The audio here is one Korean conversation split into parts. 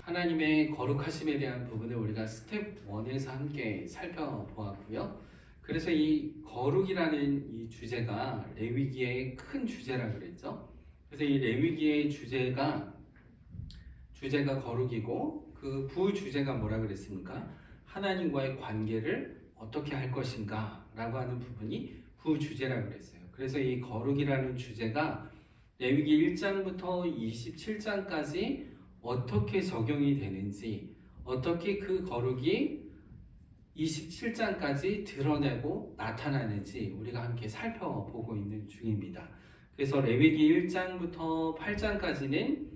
하나님의 거룩하심에 대한 부분을 우리가 스텝 1에서 함께 살펴보았고요. 그래서 이 거룩이라는 이 주제가 레위기의 큰 주제라 그랬죠. 그래서 이 레위기의 주제가 거룩이고 그 부주제가 뭐라 그랬습니까? 하나님과의 관계를 어떻게 할 것인가 라고 하는 부분이 부주제라 그랬어요. 그래서 이 거룩이라는 주제가 레위기 1장부터 27장까지 어떻게 적용이 되는지, 어떻게 그 거룩이 27장까지 드러내고 나타나는지 우리가 함께 살펴보고 있는 중입니다. 그래서 레위기 1장부터 8장까지는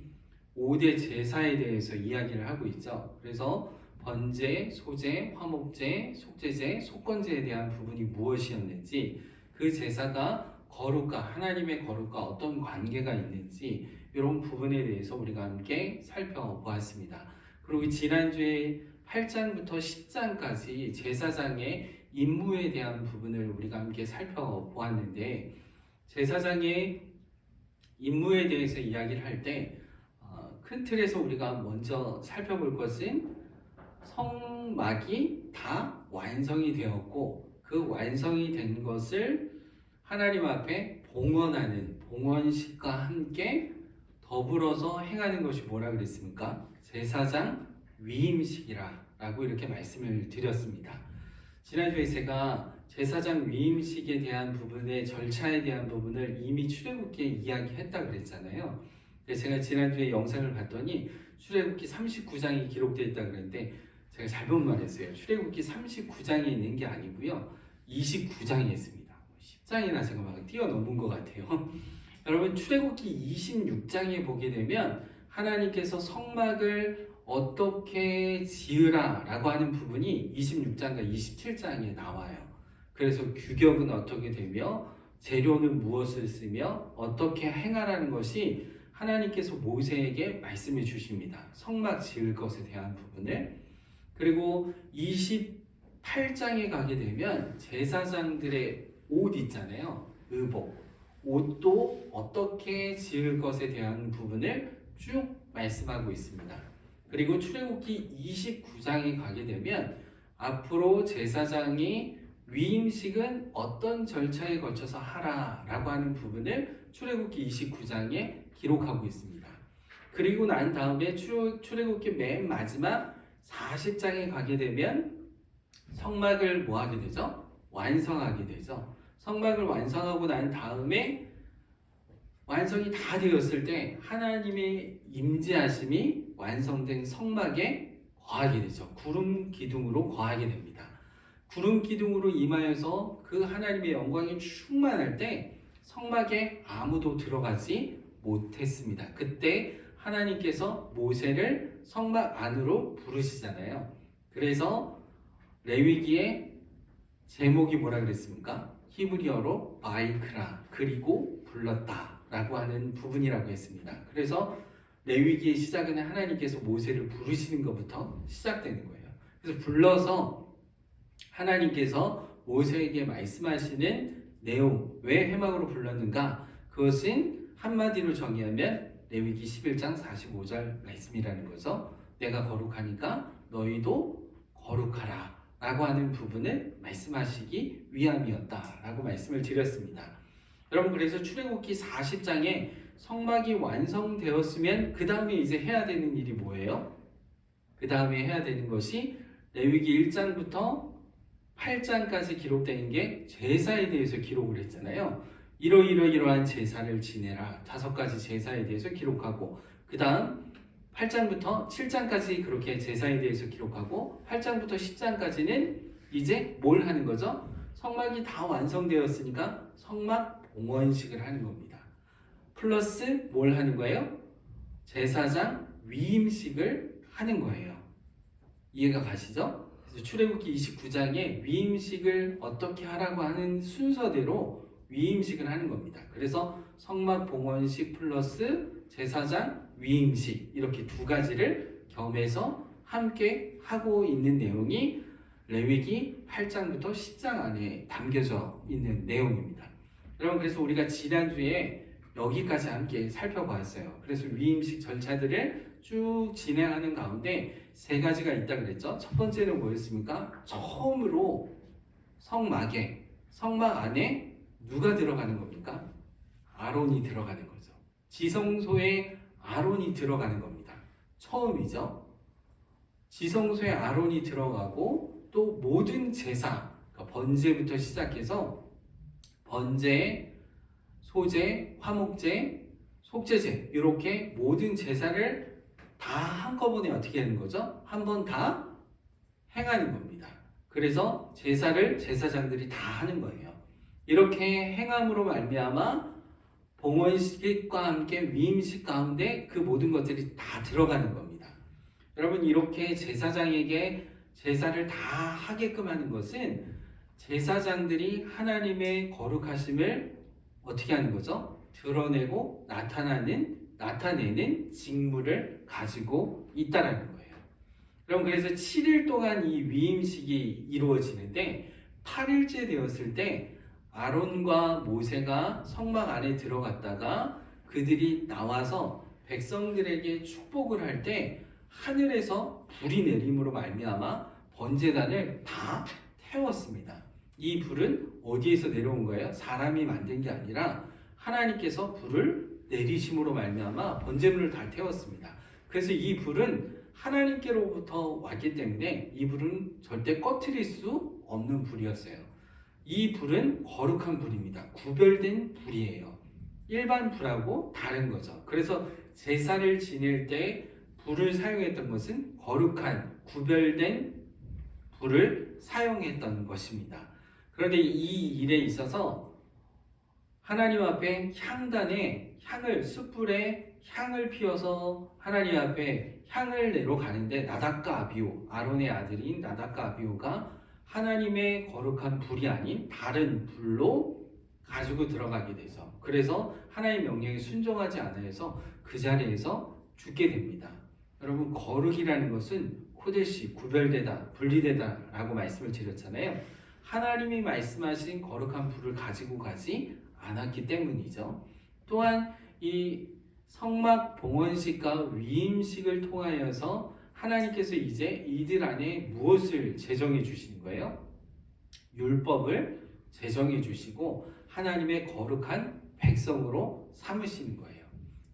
5대 제사에 대해서 이야기를 하고 있죠. 그래서 번제, 소제, 화목제, 속제제, 속건제에 대한 부분이 무엇이었는지, 그 제사가 거룩과 하나님의 거룩과 어떤 관계가 있는지 이런 부분에 대해서 우리가 함께 살펴보았습니다. 그리고 지난주에 8장부터 10장까지 제사장의 임무에 대한 부분을 우리가 함께 살펴보았는데, 제사장의 임무에 대해서 이야기를 할 때 큰 틀에서 우리가 먼저 살펴볼 것은 성막이 다 완성이 되었고 그 완성이 된 것을 하나님 앞에 봉헌하는 봉헌식과 함께 더불어서 행하는 것이 뭐라 그랬습니까? 제사장 위임식이라고 이렇게 말씀을 드렸습니다. 지난주에 제가 제사장 위임식에 대한 부분의 절차에 대한 부분을 이미 출애굽기에 이야기했다 그랬잖아요. 제가 지난주에 영상을 봤더니 출애굽기 39장이 기록되어 있다 그랬는데 제가 잘못 말했어요. 출애굽기 39장에 있는 게 아니고요. 29장에 있습니다. 10장이나 제가 막 뛰어넘은 것 같아요. 여러분, 출애굽기 26장에 보게 되면 하나님께서 성막을 어떻게 지으라 라고 하는 부분이 26장과 27장에 나와요. 그래서 규격은 어떻게 되며 재료는 무엇을 쓰며 어떻게 행하라는 것이 하나님께서 모세에게 말씀해 주십니다. 성막 지을 것에 대한 부분을. 그리고 28장에 가게 되면 제사장들의 옷 있잖아요. 의복. 옷도 어떻게 지을 것에 대한 부분을 쭉 말씀하고 있습니다. 그리고 출애굽기 29장에 가게 되면 앞으로 제사장이 위임식은 어떤 절차에 거쳐서 하라라고 하는 부분을 출애굽기 29장에 기록하고 있습니다. 그리고 난 다음에 출애굽기 맨 마지막 40장에 가게 되면 성막을 뭐 하게 되죠? 완성하게 되죠. 성막을 완성하고 난 다음에 완성이 다 되었을 때 하나님의 임재하심이 완성된 성막에 거하게 되죠. 구름 기둥으로 거하게 됩니다. 구름 기둥으로 임하여서 그 하나님의 영광이 충만할 때 성막에 아무도 들어가지 못했습니다. 그때 하나님께서 모세를 성막 안으로 부르시잖아요. 그래서 레위기의 제목이 뭐라 그랬습니까? 히브리어로 바이크라, 그리고 불렀다 라고 하는 부분이라고 했습니다. 그래서 레위기의 시작은 하나님께서 모세를 부르시는 것부터 시작되는 거예요. 그래서 불러서 하나님께서 모세에게 말씀하시는 내용, 왜 회막으로 불렀는가? 그것은 한마디로 정의하면 레위기 11장 45절 말씀이라는 거죠. 내가 거룩하니까 너희도 거룩하라 라고 하는 부분을 말씀하시기 위함이었다 라고 말씀을 드렸습니다. 여러분, 그래서 출애굽기 40장에 성막이 완성되었으면 그 다음에 이제 해야 되는 일이 뭐예요? 그 다음에 해야 되는 것이 레위기 1장부터 8장까지 기록된 게 제사에 대해서 기록을 했잖아요. 이러한 제사를 지내라. 5가지 제사에 대해서 기록하고, 그 다음 8장부터 7장까지 그렇게 제사에 대해서 기록하고, 8장부터 10장까지는 이제 뭘 하는 거죠? 성막이 다 완성되었으니까 성막 봉헌식을 하는 겁니다. 플러스 뭘 하는 거예요? 제사장 위임식을 하는 거예요. 이해가 가시죠? 그래서 출애굽기 29장에 위임식을 어떻게 하라고 하는 순서대로 위임식을 하는 겁니다. 그래서 성막 봉헌식 플러스 제사장 위임식 이렇게 두 가지를 겸해서 함께 하고 있는 내용이 레위기 8장부터 10장 안에 담겨져 있는 내용입니다. 여러분, 그래서 우리가 지난주에 여기까지 함께 살펴보았어요. 그래서 위임식 절차들을 쭉 진행하는 가운데 세 가지가 있다 그랬죠. 첫 번째는 뭐였습니까? 처음으로 성막 안에 누가 들어가는 겁니까? 아론이 들어가는 거죠. 지성소에 아론이 들어가는 겁니다. 처음이죠. 지성소에 아론이 들어가고 또 모든 제사, 그러니까 번제부터 시작해서 번제, 소제, 화목제, 속제제 이렇게 모든 제사를 다 한꺼번에 어떻게 하는 거죠? 한 번 다 행하는 겁니다. 그래서 제사를 제사장들이 다 하는 거예요. 이렇게 행함으로 말미암아 봉헌식과 함께 위임식 가운데 그 모든 것들이 다 들어가는 겁니다. 여러분, 이렇게 제사장에게 제사를 다 하게끔 하는 것은 제사장들이 하나님의 거룩하심을 어떻게 하는 거죠? 드러내고 나타내는 직무를 가지고 있다라는 거예요. 그럼 그래서 7일 동안 이 위임식이 이루어지는데 8일째 되었을 때 아론과 모세가 성막 안에 들어갔다가 그들이 나와서 백성들에게 축복을 할 때 하늘에서 불이 내림으로 말미암아 번제단을 다 태웠습니다. 이 불은 어디에서 내려온 거예요? 사람이 만든 게 아니라 하나님께서 불을 내리심으로 말미암아 번제물을 다 태웠습니다. 그래서 이 불은 하나님께로부터 왔기 때문에 이 불은 절대 꺼트릴 수 없는 불이었어요. 이 불은 거룩한 불입니다. 구별된 불이에요. 일반 불하고 다른 거죠. 그래서 제사를 지낼 때 불을 사용했던 것은 거룩한 구별된 불을 사용했던 것입니다. 그런데 이 일에 있어서 하나님 앞에 향단에 숯불에 향을 피워서 하나님 앞에 향을 내러 가는데 나답과 아비후, 아론의 아들인 나답과 아비후가 하나님의 거룩한 불이 아닌 다른 불로 가지고 들어가게 돼서, 그래서 하나님의 명령에 순종하지 않아서 그 자리에서 죽게 됩니다. 여러분, 거룩이라는 것은 코데시, 구별되다, 분리되다 라고 말씀을 드렸잖아요. 하나님이 말씀하신 거룩한 불을 가지고 가지 않았기 때문이죠. 또한 이 성막 봉헌식과 위임식을 통하여서 하나님께서 이제 이들 안에 무엇을 제정해 주시는 거예요? 율법을 제정해 주시고 하나님의 거룩한 백성으로 삼으시는 거예요.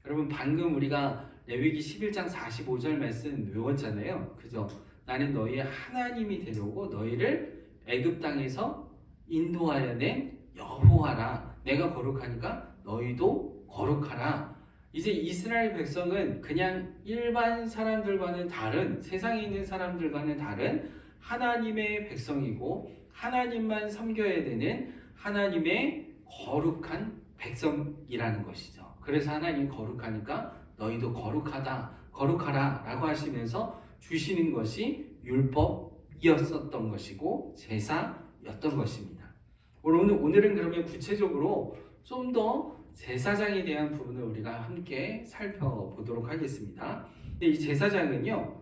여러분, 방금 우리가 레위기 11장 45절 말씀 외웠잖아요. 그죠? 나는 너희의 하나님이 되려고 너희를 애굽 땅에서 인도하여 낸 여호와라. 내가 거룩하니까 너희도 거룩하라. 이제 이스라엘 백성은 그냥 일반 사람들과는 다른, 세상에 있는 사람들과는 다른 하나님의 백성이고 하나님만 섬겨야 되는 하나님의 거룩한 백성이라는 것이죠. 그래서 하나님이 거룩하니까 너희도 거룩하라 라고 하시면서 주시는 것이 율법이었었던 것이고 제사였던 것입니다. 오늘은 그러면 구체적으로 좀 더 제사장에 대한 부분을 우리가 함께 살펴보도록 하겠습니다. 근데 이 제사장은요,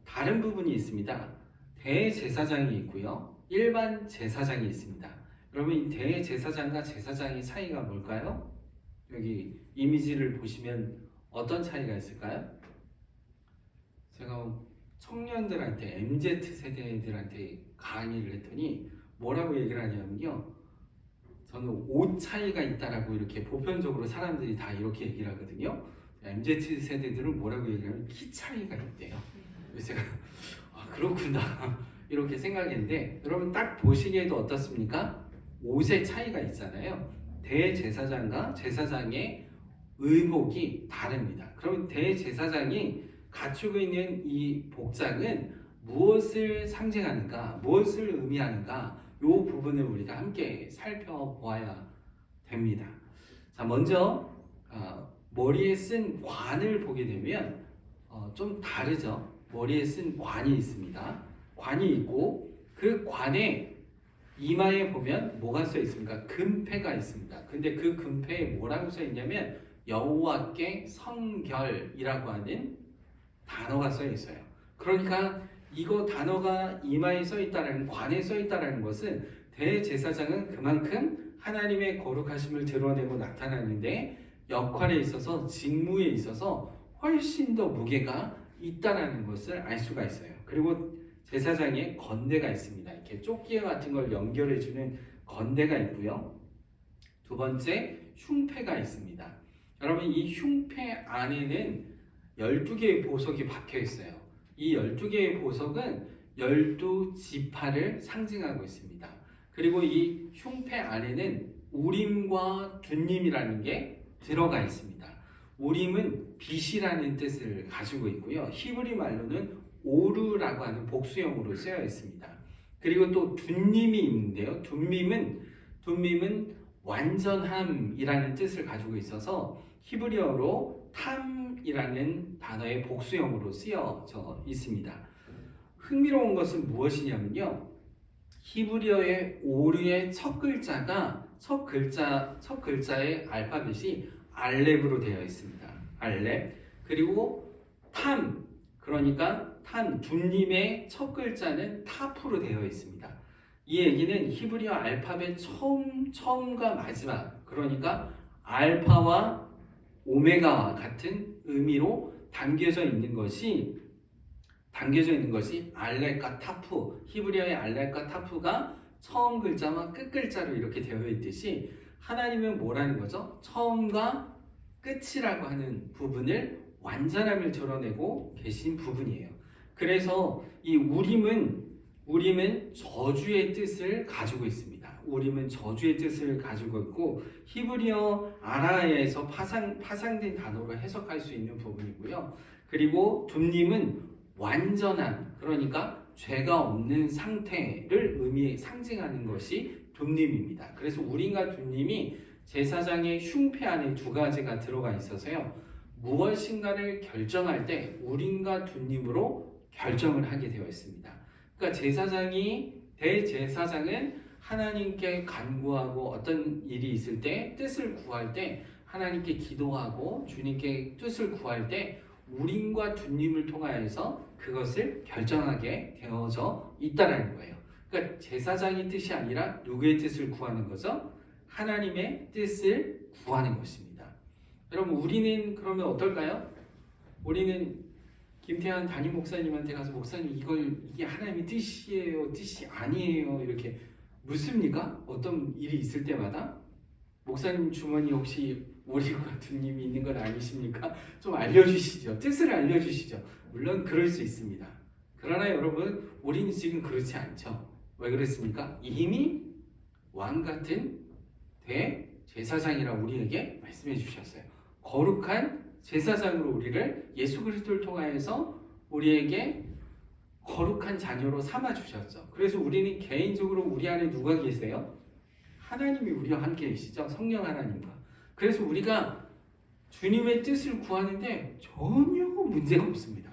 다른 부분이 있습니다. 대제사장이 있고요, 일반 제사장이 있습니다. 그러면 이 대제사장과 제사장의 차이가 뭘까요? 여기 이미지를 보시면 어떤 차이가 있을까요? 제가 청년들한테, MZ 세대들한테 강의를 했더니 뭐라고 얘기를 하냐면요, 저는 옷 차이가 있다라고 이렇게 보편적으로 사람들이 다 이렇게 얘기를 하거든요. MZ 세대들은 뭐라고 얘기하면 키 차이가 있대요. 그래서 제가 그렇구나 이렇게 생각했는데, 여러분 딱 보시기에도 어떻습니까? 옷의 차이가 있잖아요. 대제사장과 제사장의 의복이 다릅니다. 그러면 대제사장이 갖추고 있는 이 복장은 무엇을 상징하는가, 무엇을 의미하는가, 이 부분을 우리가 함께 살펴보아야 됩니다. 자, 먼저 머리에 쓴 관을 보게 되면 좀 다르죠. 머리에 쓴 관이 있습니다. 관이 있고 그 관에 이마에 보면 뭐가 써 있습니까? 금패가 있습니다. 근데 그 금패에 뭐라고 써 있냐면 여호와께 성결이라고 하는 단어가 써 있어요. 그러니까 이거 단어가 이마에 써 있다라는, 관에 써 있다라는 것은 대제사장은 그만큼 하나님의 거룩하심을 드러내고 나타나는데 역할에 있어서, 직무에 있어서 훨씬 더 무게가 있다라는 것을 알 수가 있어요. 그리고 제사장에 건대가 있습니다. 이렇게 조끼 같은 걸 연결해주는 건대가 있고요. 두 번째, 흉패가 있습니다. 여러분, 이 흉패 안에는 12개의 보석이 박혀 있어요. 이 12개의 보석은 12지파를 상징하고 있습니다. 그리고 이 흉패 안에는 우림과 둔림이라는 게 들어가 있습니다. 우림은 빛이라는 뜻을 가지고 있고요. 히브리 말로는 오르라고 하는 복수형으로 쓰여 있습니다. 그리고 또 둔림이 있는데요. 둔림은 완전함이라는 뜻을 가지고 있어서 히브리어로 탐이라는 단어의 복수형으로 쓰여져 있습니다. 흥미로운 것은 무엇이냐면요. 히브리어의 오르의 첫 글자의 알파벳이 알렙으로 되어 있습니다. 알렙. 그리고 그러니까 둔림의 첫 글자는 타프로 되어 있습니다. 이 얘기는 히브리어 알파벳 처음과 마지막, 그러니까 알파와 오메가와 같은 의미로 담겨져 있는 것이 알렙과 타프, 히브리어의 알렙과 타프가 처음 글자와 끝 글자로 이렇게 되어 있듯이 하나님은 뭐라는 거죠? 처음과 끝이라고 하는 부분을 완전함을 드러내고 계신 부분이에요. 그래서 이 우림은 저주의 뜻을 가지고 있습니다. 우림은 저주의 뜻을 가지고 있고 히브리어 아라에서 파생된 단어로 해석할 수 있는 부분이고요. 그리고 둔림은 완전한, 그러니까 죄가 없는 상태를 상징하는 것이 둔림입니다. 그래서 우림과 둔림이 제사장의 흉패 안에 두 가지가 들어가 있어서요. 무엇인가를 결정할 때 우림과 둔림으로 결정을 하게 되어 있습니다. 그러니까 대제사장은 하나님께 간구하고 어떤 일이 있을 때, 뜻을 구할 때 하나님께 기도하고 주님께 뜻을 구할 때 우림과 둔림을 통하여서 그것을 결정하게 되어져 있다라는 거예요. 그러니까 제사장의 뜻이 아니라 누구의 뜻을 구하는 거죠? 하나님의 뜻을 구하는 것입니다. 여러분, 우리는 그러면 어떨까요? 우리는 김태환 담임 목사님한테 가서 목사님 이게 하나님의 뜻이에요, 뜻이 아니에요 이렇게 묻습니까? 어떤 일이 있을 때마다 목사님 주머니 혹시 오리과 둔님이 있는 건 아니십니까? 좀 알려주시죠. 뜻을 알려주시죠. 물론 그럴 수 있습니다. 그러나 여러분, 우리는 지금 그렇지 않죠. 왜 그랬습니까? 이미 왕 같은 대제사장이라 우리에게 말씀해 주셨어요. 거룩한 제사장으로 우리를 예수 그리스도를 통하여서 우리에게 거룩한 자녀로 삼아 주셨죠. 그래서 우리는 개인적으로 우리 안에 누가 계세요? 하나님이 우리와 함께 계시죠. 성령 하나님과. 그래서 우리가 주님의 뜻을 구하는데 전혀 문제가 없습니다.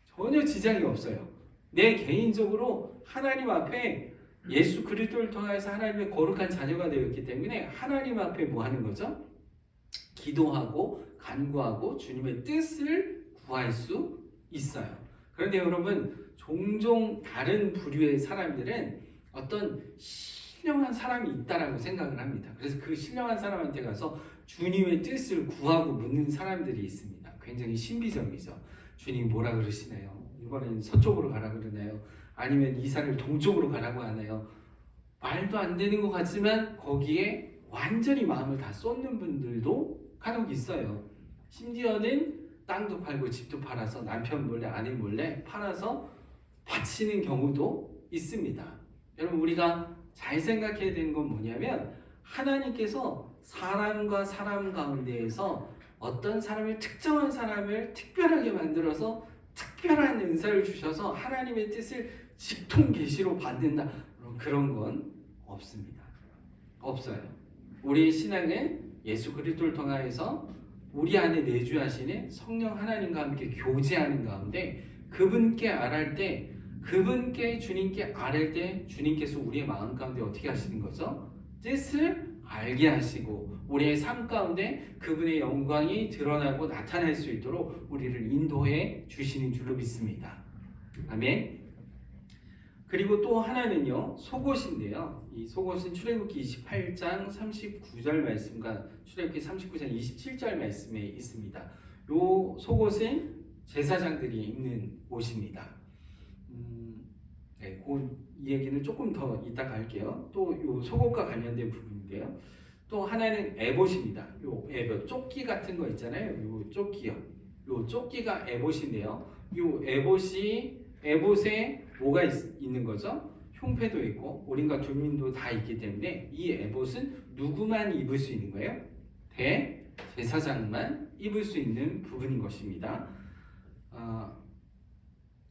전혀 지장이 없어요. 내 개인적으로 하나님 앞에 예수 그리스도를 통해서 하나님의 거룩한 자녀가 되었기 때문에 하나님 앞에 뭐 하는 거죠? 기도하고 간구하고 주님의 뜻을 구할 수 있어요. 그런데 여러분, 종종 다른 부류의 사람들은 어떤 신령한 사람이 있다라고 생각을 합니다. 그래서 그 신령한 사람한테 가서 주님의 뜻을 구하고 묻는 사람들이 있습니다. 굉장히 신비적이죠. 주님 뭐라 그러시나요? 이번엔 서쪽으로 가라 그러나요? 아니면 이산을 동쪽으로 가라고 하나요? 말도 안 되는 것 같지만 거기에 완전히 마음을 다 쏟는 분들도 간혹 있어요. 심지어는 땅도 팔고 집도 팔아서 남편 몰래 아내 몰래 팔아서 바치는 경우도 있습니다. 여러분, 우리가 잘 생각해야 되는 건 뭐냐면 하나님께서 사람과 사람 가운데에서 어떤 특정한 사람을 특별하게 만들어서 특별한 은사를 주셔서 하나님의 뜻을 직통 계시로 받는다, 그런 건 없습니다. 없어요. 우리의 신앙은 예수 그리스도를 통하여서 우리 안에 내주하시는 성령 하나님과 함께 교제하는 가운데 그분께 아뢰 때 그분께 주님께 아랠 때 주님께서 우리의 마음 가운데 어떻게 하시는 거죠? 뜻을 알게 하시고 우리의 삶 가운데 그분의 영광이 드러나고 나타날 수 있도록 우리를 인도해 주시는 줄로 믿습니다. 아멘. 그리고 또 하나는요, 속옷인데요. 이 속옷은 출애굽기 28장 39절 말씀과 출애굽기 39장 27절 말씀에 있습니다. 요 속옷은 제사장들이 입는 옷입니다. 네, 이 얘기는 조금 더 이따가 할게요. 또 요 속옷과 관련된 부분인데요. 또 하나는 에봇입니다. 요 에봇, 조끼 같은 거 있잖아요. 요 조끼요. 요 조끼가 에봇인데요. 요 에봇에 뭐가 있는 거죠? 흉패도 있고 오림과 둔민도 다 있기 때문에 이 에봇은 누구만 입을 수 있는 거예요? 대제사장만 입을 수 있는 부분인 것입니다.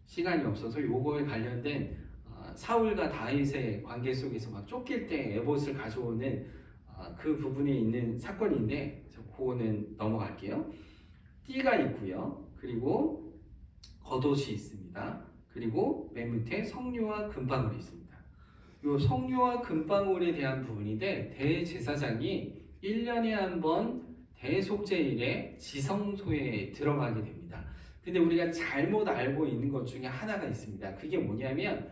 시간이 없어서 요거에 관련된 사울과 다윗의 관계 속에서 막 쫓길 때 에봇을 가져오는 그 부분에 있는 사건인데 그거는 넘어갈게요. 띠가 있고요. 그리고 겉옷이 있습니다. 그리고 맨 밑에 성류와 금방울이 있습니다. 이 성류와 금방울에 대한 부분인데 대제사장이 1년에 한 번 대속죄일에 지성소에 들어가게 됩니다. 근데 우리가 잘못 알고 있는 것 중에 하나가 있습니다. 그게 뭐냐면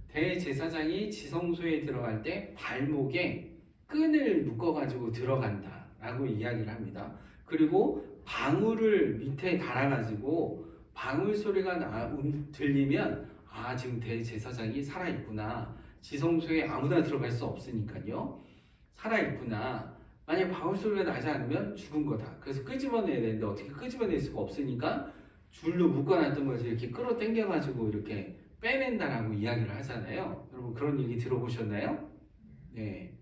대제사장이 지성소에 들어갈 때 발목에 끈을 묶어가지고 들어간다라고 이야기를 합니다. 그리고 방울을 밑에 달아가지고 방울 소리가 들리면 지금 대제사장이 살아있구나. 지성소에 아무나 들어갈 수 없으니까요. 살아있구나. 만약 방울 소리가 나지 않으면 죽은 거다. 그래서 끄집어내야 되는데 어떻게 끄집어낼 수가 없으니까 줄로 묶어놨던 것을 이렇게 끌어당겨가지고 이렇게 빼낸다라고 이야기를 하잖아요. 여러분 그런 얘기 들어보셨나요? 네,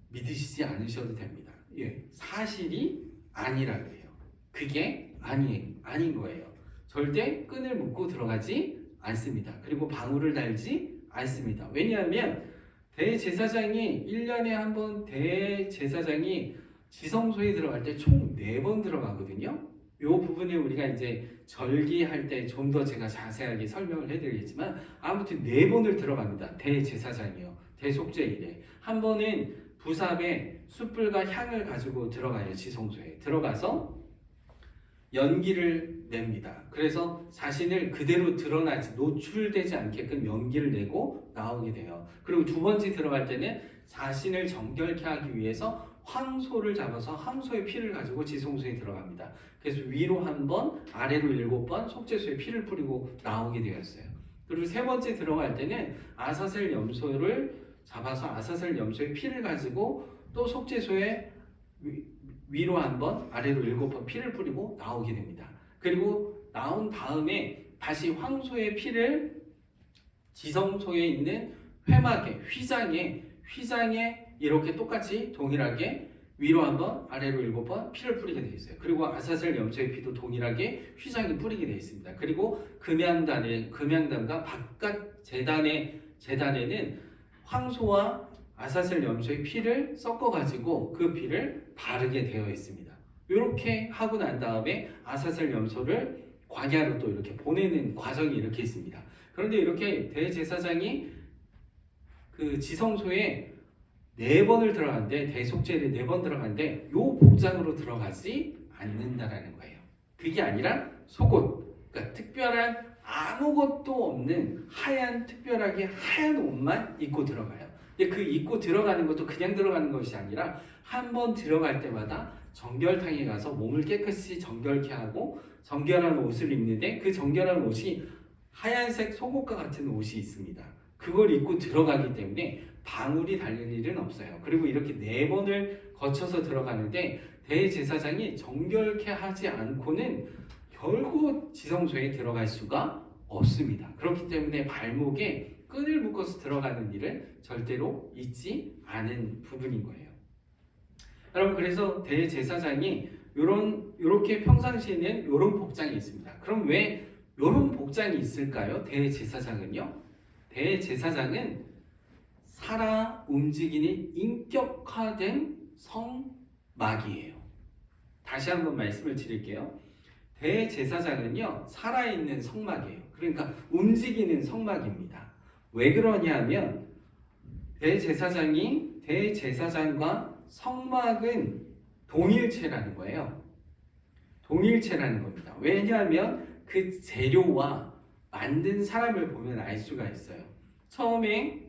믿으시지 않으셔도 됩니다. 예, 사실이 아니라 그래요. 그게 아닌 거예요. 절대 끈을 묶고 들어가지 않습니다. 그리고 방울을 달지 않습니다. 왜냐하면 대제사장이 1년에 한 번 대제사장이 지성소에 들어갈 때 총 4번 들어가거든요. 이 부분에 우리가 이제 절기할 때 좀 더 제가 자세하게 설명을 해드리겠지만 아무튼 4번을 들어갑니다. 대제사장이요. 대속죄일에. 한 번은 부삽에 숯불과 향을 가지고 들어가요. 지성소에. 들어가서 연기를 냅니다. 그래서 자신을 그대로 드러나지 노출되지 않게끔 연기를 내고 나오게 돼요. 그리고 두 번째 들어갈 때는 자신을 정결케 하기 위해서 황소를 잡아서 황소의 피를 가지고 지성소에 들어갑니다. 그래서 위로 한 번, 아래로 7번 속죄소에 피를 뿌리고 나오게 되었어요. 그리고 세 번째 들어갈 때는 아사셀 염소를 잡아서 아사셀 염소의 피를 가지고 또 속죄소에 위로 한 번, 아래로 7번 피를 뿌리고 나오게 됩니다. 그리고 나온 다음에 다시 황소의 피를 지성소에 있는 회막에, 휘장에 이렇게 똑같이 동일하게 위로 한 번, 아래로 7번 피를 뿌리게 되어 있어요. 그리고 아사셀 염소의 피도 동일하게 휘장에 뿌리게 되어 있습니다. 그리고 금양단과 바깥 제단에는 황소와 아사셀 염소의 피를 섞어가지고 그 피를 바르게 되어 있습니다. 이렇게 하고 난 다음에 아사셀 염소를 광야로 또 이렇게 보내는 과정이 이렇게 있습니다. 그런데 이렇게 대제사장이 그 지성소에 4번을 들어갔는데 대속죄일에 4번 들어갔는데 요 복장으로 들어가지 않는다라는 거예요. 그게 아니라 속옷, 그러니까 특별한 아무것도 없는 특별하게 하얀 옷만 입고 들어가요. 근데 그 입고 들어가는 것도 그냥 들어가는 것이 아니라 한 번 들어갈 때마다 정결탕에 가서 몸을 깨끗이 정결케 하고 정결한 옷을 입는데 그 정결한 옷이 하얀색 속옷과 같은 옷이 있습니다. 그걸 입고 들어가기 때문에 방울이 달릴 일은 없어요. 그리고 이렇게 4번을 거쳐서 들어가는데 대제사장이 정결케 하지 않고는 결국 지성소에 들어갈 수가 없습니다. 그렇기 때문에 발목에 끈을 묶어서 들어가는 일은 절대로 있지 않은 부분인 거예요. 여러분 그래서 대제사장이 이렇게 평상시에는 이런 복장이 있습니다. 그럼 왜 이런 복장이 있을까요? 대제사장은요? 대제사장은 살아 움직이는 인격화된 성막이에요. 다시 한번 말씀을 드릴게요. 대제사장은요 살아있는 성막이에요. 그러니까 움직이는 성막입니다. 왜 그러냐 하면 대제사장과 성막은 동일체라는 거예요. 동일체라는 겁니다. 왜냐하면 그 재료와 만든 사람을 보면 알 수가 있어요. 처음에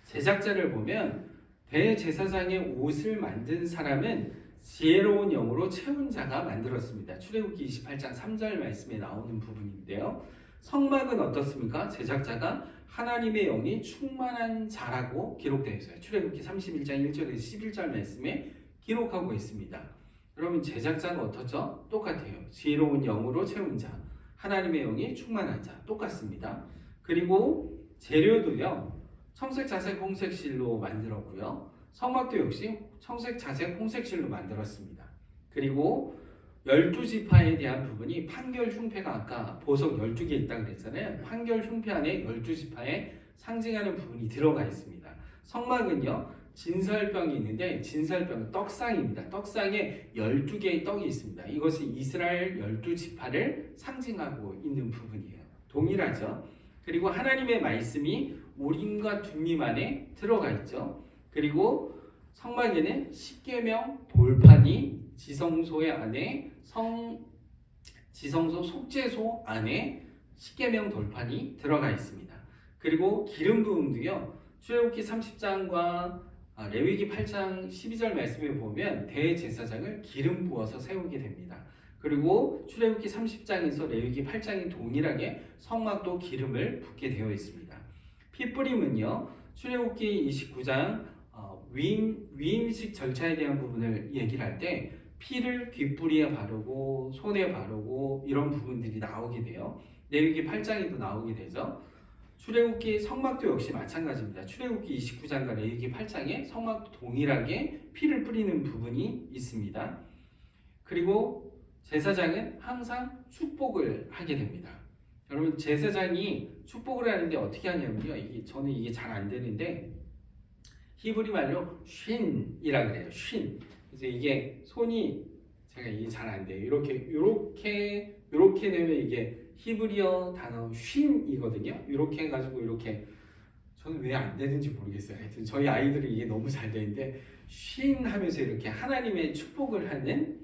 제작자를 보면 대제사장의 옷을 만든 사람은 지혜로운 영으로 채운 자가 만들었습니다. 출애굽기 28장 3절 말씀에 나오는 부분인데요. 성막은 어떻습니까? 제작자가 하나님의 영이 충만한 자라고 기록되어 있어요. 출애굽기 31장 1절에서 11절 말씀에 기록하고 있습니다. 그러면 제작자가 어떻죠? 똑같아요. 지혜로운 영으로 채운 자, 하나님의 영이 충만한 자, 똑같습니다. 그리고 재료도요, 청색, 자색, 홍색실로 만들었고요. 성막도 역시 청색, 자색, 홍색실로 만들었습니다. 그리고 12지파에 대한 부분이 판결 흉패가 아까 보석 12개 있다고 그랬잖아요. 판결 흉패 안에 12지파에 상징하는 부분이 들어가 있습니다. 성막은요, 진설병이 있는데 진설병은 떡상입니다. 떡상에 12개의 떡이 있습니다. 이것은 이스라엘 12지파를 상징하고 있는 부분이에요. 동일하죠. 그리고 하나님의 말씀이 우림과 둠림 안에 들어가 있죠. 그리고 성막에는 십계명 돌판이 지성소의 안에 지성소 속죄소 안에 십계명 돌판이 들어가 있습니다. 그리고 기름 부음도요. 출애굽기 30장과 레위기 8장 12절 말씀에 보면 대제사장을 기름 부어서 세우게 됩니다. 그리고 출애굽기 30장에서 레위기 8장이 동일하게 성막도 기름을 붓게 되어 있습니다. 피 뿌림은요. 출애굽기 29장 위임식 절차에 대한 부분을 얘기를 할 때 피를 귓뿌리에 바르고 손에 바르고 이런 부분들이 나오게 돼요. 레위기 8장에도 나오게 되죠. 출애굽기 성막도 역시 마찬가지입니다. 출애굽기 29장과 레위기 8장에 성막도 동일하게 피를 뿌리는 부분이 있습니다. 그리고 제사장은 항상 축복을 하게 됩니다. 여러분 제사장이 축복을 하는데 어떻게 하냐면요. 저는 이게 잘 안 되는데 히브리 말로 쉰이라고 그래요. 쉰. 그래서 이게 손이 제가 이게 잘 안 돼요. 이렇게 되면 이게 히브리어 단어 쉰이거든요. 이렇게 해가지고 이렇게 저는 왜 안 되는지 모르겠어요. 하여튼 저희 아이들이 이게 너무 잘 되는데 쉰 하면서 이렇게 하나님의 축복을 하는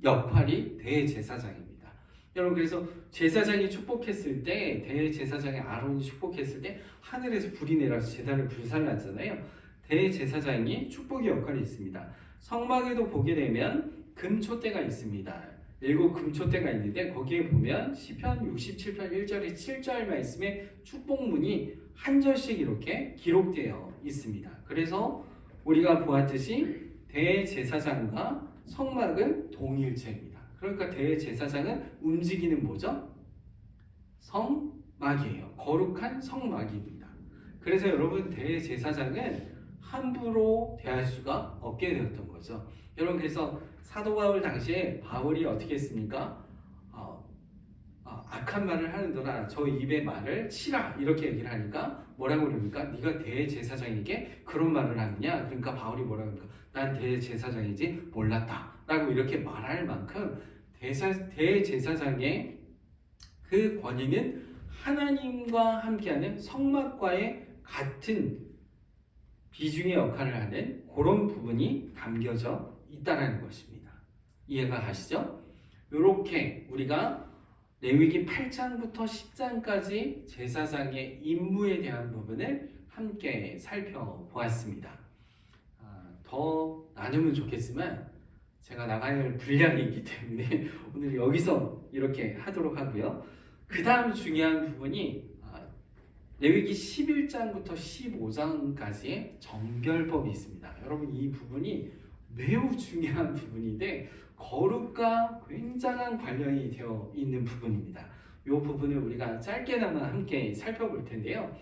역할이 대제사장입니다. 여러분 그래서 제사장이 축복했을 때 대제사장의 아론이 축복했을 때 하늘에서 불이 내려서 제단을 불살랐잖아요. 대제사장이 축복의 역할이 있습니다. 성막에도 보게 되면 금초대가 있습니다. 7 금초대가 있는데 거기에 보면 시편 67편 1절에 7절 말씀에 축복문이 한 절씩 이렇게 기록되어 있습니다. 그래서 우리가 보았듯이 대제사장과 성막은 동일체입니다. 그러니까 대제사장은 움직이는 뭐죠? 성막이에요. 거룩한 성막입니다. 그래서 여러분 대제사장은 함부로 대할 수가 없게 되었던 거죠. 여러분 그래서 사도 바울 당시에 바울이 어떻게 했습니까? 악한 말을 하는도다 저 입의 말을 치라 이렇게 얘기를 하니까 뭐라고 그럽니까? 네가 대제사장에게 그런 말을 하느냐? 그러니까 바울이 뭐라고 합니까? 난 대제사장인지 몰랐다 라고 이렇게 말할 만큼 대제사장의 그 권위는 하나님과 함께하는 성막과의 같은 비중의 역할을 하는 그런 부분이 담겨져 있다는 것입니다. 이해가 가시죠? 이렇게 우리가 레위기 8장부터 10장까지 제사장의 임무에 대한 부분을 함께 살펴보았습니다. 더 나누면 좋겠지만 제가 나가야 할 분량이 있기 때문에 오늘 여기서 이렇게 하도록 하고요. 그 다음 중요한 부분이 레위기 11장부터 15장까지의 정결법이 있습니다. 여러분 이 부분이 매우 중요한 부분인데 거룩과 굉장한 관련이 되어 있는 부분입니다. 이 부분을 우리가 짧게나마 함께 살펴볼 텐데요.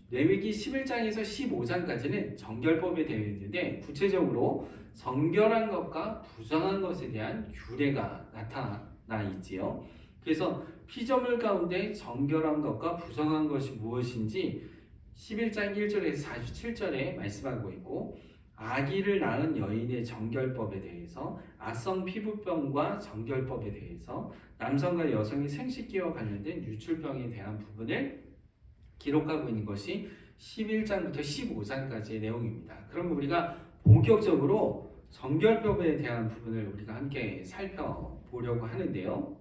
레위기 11장에서 15장까지는 정결법에 되어 있는데 구체적으로 정결한 것과 부정한 것에 대한 규례가 나타나 있지요. 그래서 피조물 가운데 정결한 것과 부정한 것이 무엇인지 11장 1절에서 47절에 말씀하고 있고 아기를 낳은 여인의 정결법에 대해서, 아성 피부병과 정결법에 대해서, 남성과 여성의 생식기와 관련된 유출병에 대한 부분을 기록하고 있는 것이 11장부터 15장까지의 내용입니다. 그럼 우리가 본격적으로 정결법에 대한 부분을 우리가 함께 살펴보려고 하는데요.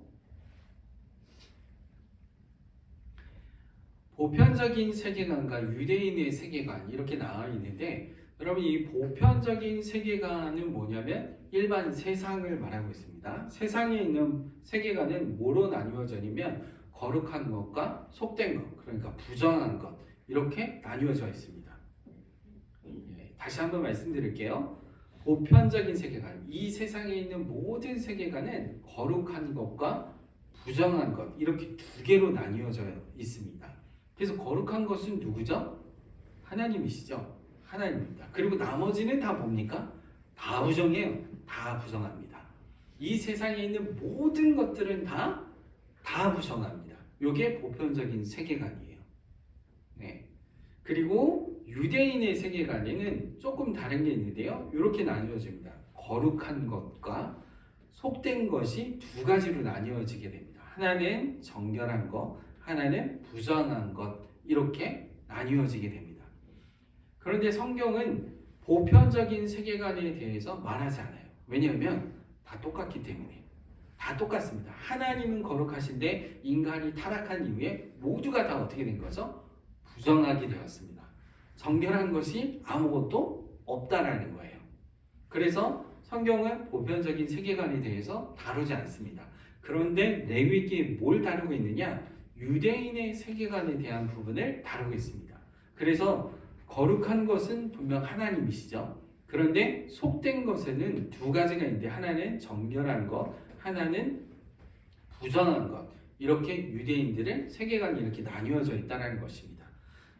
보편적인 세계관과 유대인의 세계관 이렇게 나와 있는데, 여러분 이 보편적인 세계관은 뭐냐면 일반 세상을 말하고 있습니다. 세상에 있는 세계관은 뭐로 나뉘어지냐면 거룩한 것과 속된 것, 그러니까 부정한 것 이렇게 나뉘어져 있습니다. 다시 한번 말씀드릴게요. 보편적인 세계관, 이 세상에 있는 모든 세계관은 거룩한 것과 부정한 것 이렇게 두 개로 나뉘어져 있습니다. 그래서 거룩한 것은 누구죠? 하나님이시죠. 하나님입니다. 그리고 나머지는 다 뭡니까? 다 부정해요. 다 부정합니다. 이 세상에 있는 모든 것들은 다 부정합니다. 이게 보편적인 세계관이에요. 네. 그리고 유대인의 세계관에는 조금 다른 게 있는데요. 이렇게 나뉘어집니다. 거룩한 것과 속된 것이 두 가지로 나뉘어지게 됩니다. 하나는 정결한 것, 하나는 부정한 것 이렇게 나뉘어지게 됩니다. 그런데 성경은 보편적인 세계관에 대해서 말하지 않아요. 왜냐하면 다 똑같기 때문에. 다 똑같습니다. 하나님은 거룩하신데 인간이 타락한 이후에 모두가 다 어떻게 된 거죠? 부정하게 되었습니다. 정결한 것이 아무것도 없다라는 거예요. 그래서 성경은 보편적인 세계관에 대해서 다루지 않습니다. 그런데 레위기에 뭘 다루고 있느냐? 유대인의 세계관에 대한 부분을 다루고 있습니다. 그래서 거룩한 것은 분명 하나님이시죠. 그런데 속된 것에는 두 가지가 있는데 하나는 정결한 것, 하나는 부정한 것. 이렇게 유대인들의 세계관이 이렇게 나뉘어져 있다는 것입니다.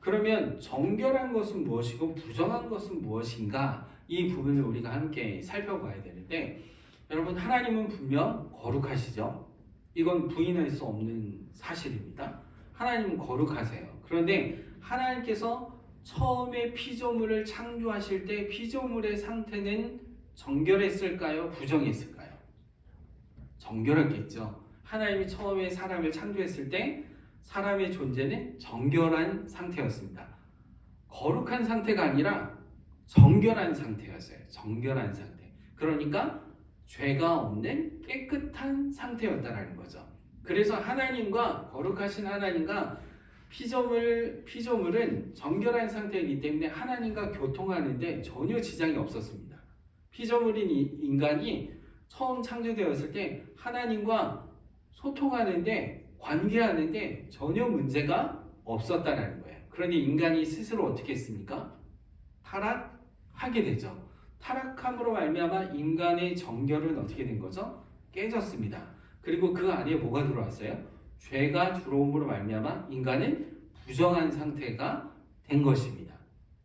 그러면 정결한 것은 무엇이고 부정한 것은 무엇인가? 이 부분을 우리가 함께 살펴봐야 되는데, 여러분 하나님은 분명 거룩하시죠. 이건 부인할 수 없는 사실입니다. 하나님은 거룩하세요. 그런데 하나님께서 처음에 피조물을 창조하실 때 피조물의 상태는 정결했을까요? 부정했을까요? 정결했겠죠. 하나님이 처음에 사람을 창조했을 때 사람의 존재는 정결한 상태였습니다. 거룩한 상태가 아니라 정결한 상태였어요. 정결한 상태. 그러니까 죄가 없는 깨끗한 상태였다라는 거죠. 그래서 하나님과 거룩하신 하나님과 피조물은 정결한 상태이기 때문에 하나님과 교통하는데 전혀 지장이 없었습니다. 피조물인 인간이 처음 창조되었을 때 하나님과 소통하는데 관계하는데 전혀 문제가 없었다는 거예요. 그런데 인간이 스스로 어떻게 했습니까? 타락하게 되죠. 타락함으로 말미암아 인간의 정결은 어떻게 된 거죠? 깨졌습니다. 그리고 그 안에 뭐가 들어왔어요? 죄가 들어옴으로 말미암아 인간은 부정한 상태가 된 것입니다.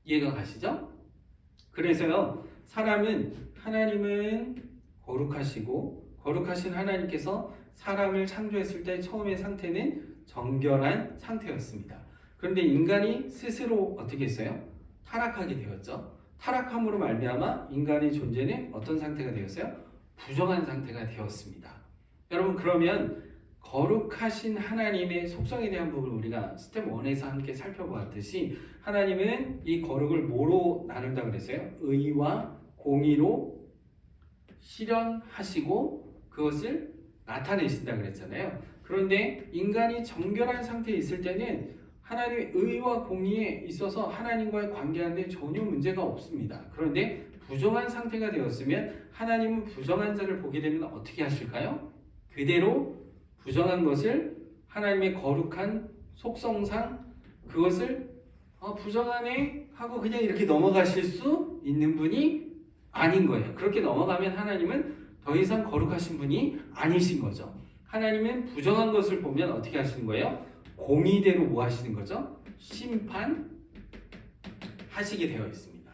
이해가 가시죠? 그래서요, 하나님은 거룩하시고 거룩하신 하나님께서 사람을 창조했을 때 처음의 상태는 정결한 상태였습니다. 그런데 인간이 스스로 어떻게 했어요? 타락하게 되었죠. 타락함으로 말미암아 인간의 존재는 어떤 상태가 되었어요? 부정한 상태가 되었습니다. 여러분 그러면 거룩하신 하나님의 속성에 대한 부분을 우리가 스텝 1에서 함께 살펴보았듯이 하나님은 이 거룩을 뭐로 나눈다 그랬어요? 의와 공의로 실현하시고 그것을 나타내신다 그랬잖아요. 그런데 인간이 정결한 상태에 있을 때는 하나님의 의와 공의에 있어서 하나님과의 관계하는데 전혀 문제가 없습니다. 그런데 부정한 상태가 되었으면 하나님은 부정한 자를 보게 되면 어떻게 하실까요? 그대로 부정한 것을 하나님의 거룩한 속성상 그것을 부정하네 하고 그냥 이렇게 넘어가실 수 있는 분이 아닌 거예요. 그렇게 넘어가면 하나님은 더 이상 거룩하신 분이 아니신 거죠. 하나님은 부정한 것을 보면 어떻게 하시는 거예요? 공의대로 뭐 하시는 거죠? 심판하시게 되어 있습니다.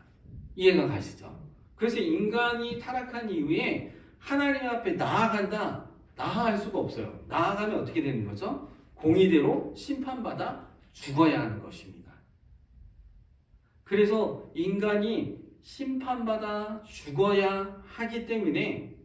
이해가 가시죠? 그래서 인간이 타락한 이후에 하나님 앞에 나아갈 수가 없어요. 나아가면 어떻게 되는 거죠? 공의대로 심판받아 죽어야 하는 것입니다. 그래서 인간이 심판받아 죽어야 하기 때문에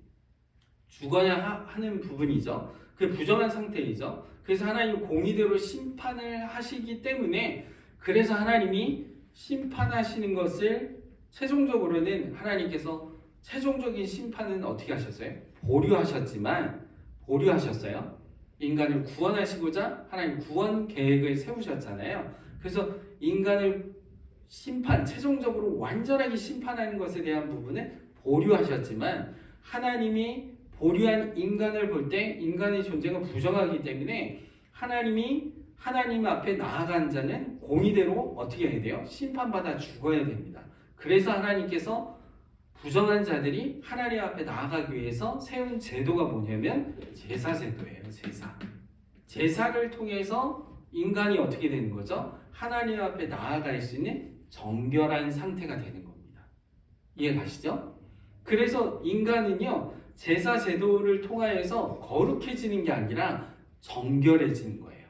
죽어야 하는 부분이죠. 그 부정한 상태이죠. 그래서 하나님 공의대로 심판을 하시기 때문에 그래서 하나님이 심판하시는 것을 최종적으로는 하나님께서 최종적인 심판은 어떻게 하셨어요? 보류하셨어요. 인간을 구원하시고자 하나님 구원 계획을 세우셨잖아요. 그래서 인간을 최종적으로 완전하게 심판하는 것에 대한 부분은 보류하셨지만 하나님이 보류한 인간을 볼 때 인간의 존재가 부정하기 때문에 하나님이 하나님 앞에 나아간 자는 공의대로 어떻게 해야 돼요? 심판받아 죽어야 됩니다. 그래서 하나님께서 부정한 자들이 하나님 앞에 나아가기 위해서 세운 제도가 뭐냐면 제사 제도예요. 제사를 통해서 인간이 어떻게 되는 거죠? 하나님 앞에 나아갈 수 있는 정결한 상태가 되는 겁니다. 이해 가시죠? 그래서 인간은요 제사 제도를 통하여서 거룩해지는 게 아니라 정결해지는 거예요.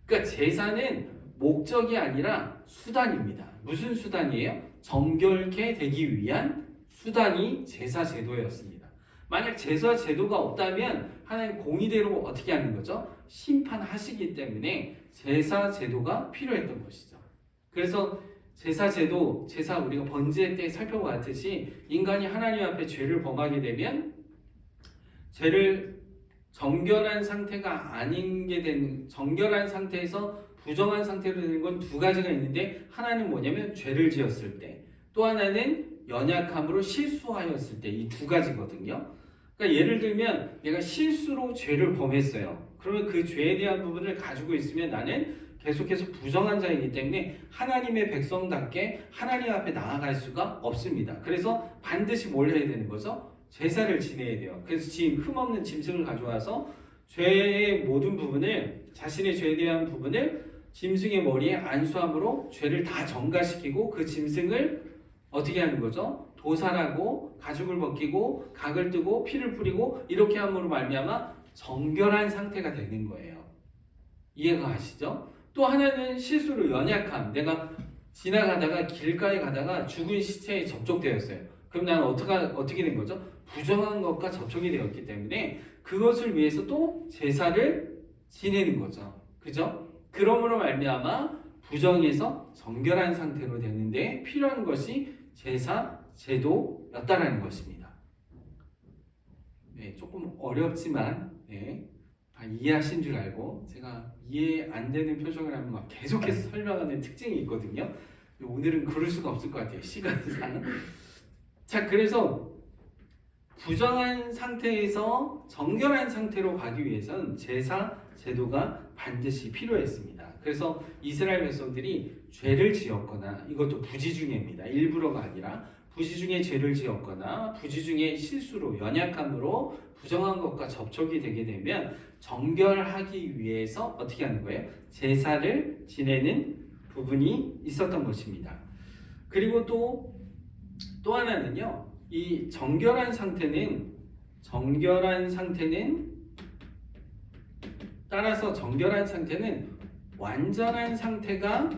그러니까 제사는 목적이 아니라 수단입니다. 무슨 수단이에요? 정결케 되기 위한 수단이 제사 제도였습니다. 만약 제사 제도가 없다면 하나님 공의대로 어떻게 하는 거죠? 심판하시기 때문에 제사 제도가 필요했던 것이죠. 그래서 제사 우리가 번제 때 살펴봤듯이 인간이 하나님 앞에 죄를 범하게 되면 죄를 정결한 상태가 아닌 게 되는 정결한 상태에서 부정한 상태로 되는 건 두 가지가 있는데 하나는 뭐냐면 죄를 지었을 때 또 하나는 연약함으로 실수하였을 때 이 두 가지거든요. 그러니까 예를 들면 내가 실수로 죄를 범했어요. 그러면 그 죄에 대한 부분을 가지고 있으면 나는 계속해서 부정한 자이기 때문에 하나님의 백성답게 하나님 앞에 나아갈 수가 없습니다. 그래서 반드시 뭘 해야 되는 거죠? 제사를 지내야 돼요. 그래서 흠없는 짐승을 가져와서 죄의 모든 부분을 자신의 죄에 대한 부분을 짐승의 머리에 안수함으로 죄를 다 정가시키고 그 짐승을 어떻게 하는 거죠? 도살하고 가죽을 벗기고 각을 뜨고 피를 뿌리고 이렇게 함으로 말미암아 정결한 상태가 되는 거예요. 이해가 가시죠? 또 하나는 실수로 연약함. 내가 지나가다가 길가에 가다가 죽은 시체에 접촉되었어요. 그럼 나는 어떻게 된 거죠? 부정한 것과 접촉이 되었기 때문에 그것을 위해서 또 제사를 지내는 거죠. 그죠? 그러므로 말미암아 부정에서 정결한 상태로 되는데 필요한 것이 제사 제도였다라는 것입니다. 네, 조금 어렵지만 다 이해하신 줄 알고 제가 이해 안 되는 표정을 하면 막 계속해서 설명하는 특징이 있거든요. 오늘은 그럴 수가 없을 것 같아요. 시간상. 자, 그래서 부정한 상태에서 정결한 상태로 가기 위해서는 제사 제도가 반드시 필요했습니다. 그래서 이스라엘 백성들이 죄를 지었거나 이것도 부지중해입니다. 일부러가 아니라 부지중해 죄를 지었거나 부지중해 실수로 연약함으로 부정한 것과 접촉이 되게 되면 정결하기 위해서 어떻게 하는 거예요? 제사를 지내는 부분이 있었던 것입니다. 그리고 또 하나는요. 이 정결한 상태는 따라서 정결한 상태는 완전한 상태가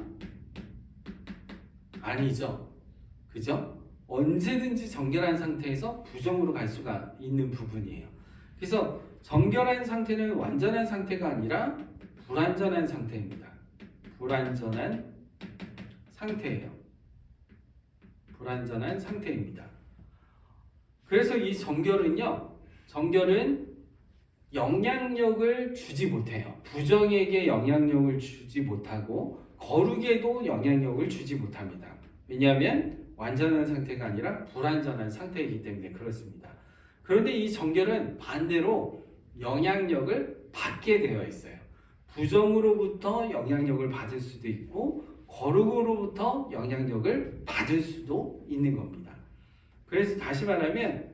아니죠. 그죠? 언제든지 정결한 상태에서 부정으로 갈 수가 있는 부분이에요. 그래서 정결한 상태는 완전한 상태가 아니라 불완전한 상태입니다. 불완전한 상태입니다. 그래서 이 정결은 영향력을 주지 못해요. 부정에게 영향력을 주지 못하고 거룩에도 영향력을 주지 못합니다. 왜냐하면 완전한 상태가 아니라 불완전한 상태이기 때문에 그렇습니다. 그런데 이 정결은 반대로 영향력을 받게 되어 있어요. 부정으로부터 영향력을 받을 수도 있고 거룩으로부터 영향력을 받을 수도 있는 겁니다. 그래서 다시 말하면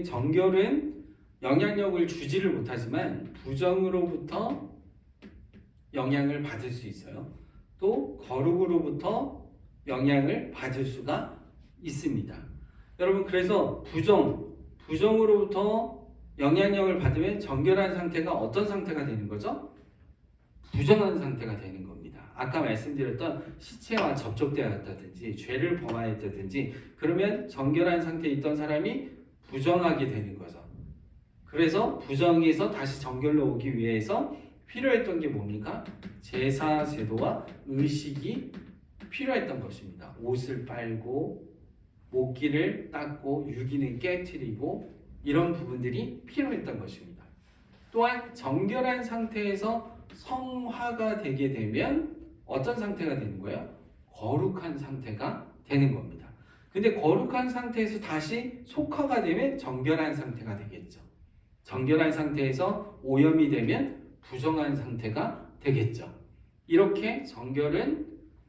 정결은 영향력을 주지를 못하지만 부정으로부터 영향을 받을 수 있어요. 또 거룩으로부터 영향을 받을 수가 있습니다. 여러분 그래서 부정으로부터 영향력을 받으면 정결한 상태가 어떤 상태가 되는 거죠? 부정한 상태가 되는 겁니다. 아까 말씀드렸던 시체와 접촉되었다든지 죄를 범하였다든지 그러면 정결한 상태에 있던 사람이 부정하게 되는 거죠. 그래서 부정에서 다시 정결로 오기 위해서 필요했던 게 뭡니까? 제사 제도와 의식이 필요했던 것입니다. 옷을 빨고 목기를 닦고 유기는 깨트리고 이런 부분들이 필요했던 것입니다. 또한 정결한 상태에서 성화가 되게 되면 어떤 상태가 되는 거예요? 거룩한 상태가 되는 겁니다. 근데 거룩한 상태에서 다시 속화가 되면 정결한 상태가 되겠죠. 정결한 상태에서 오염이 되면 부정한 상태가 되겠죠. 이렇게 정결은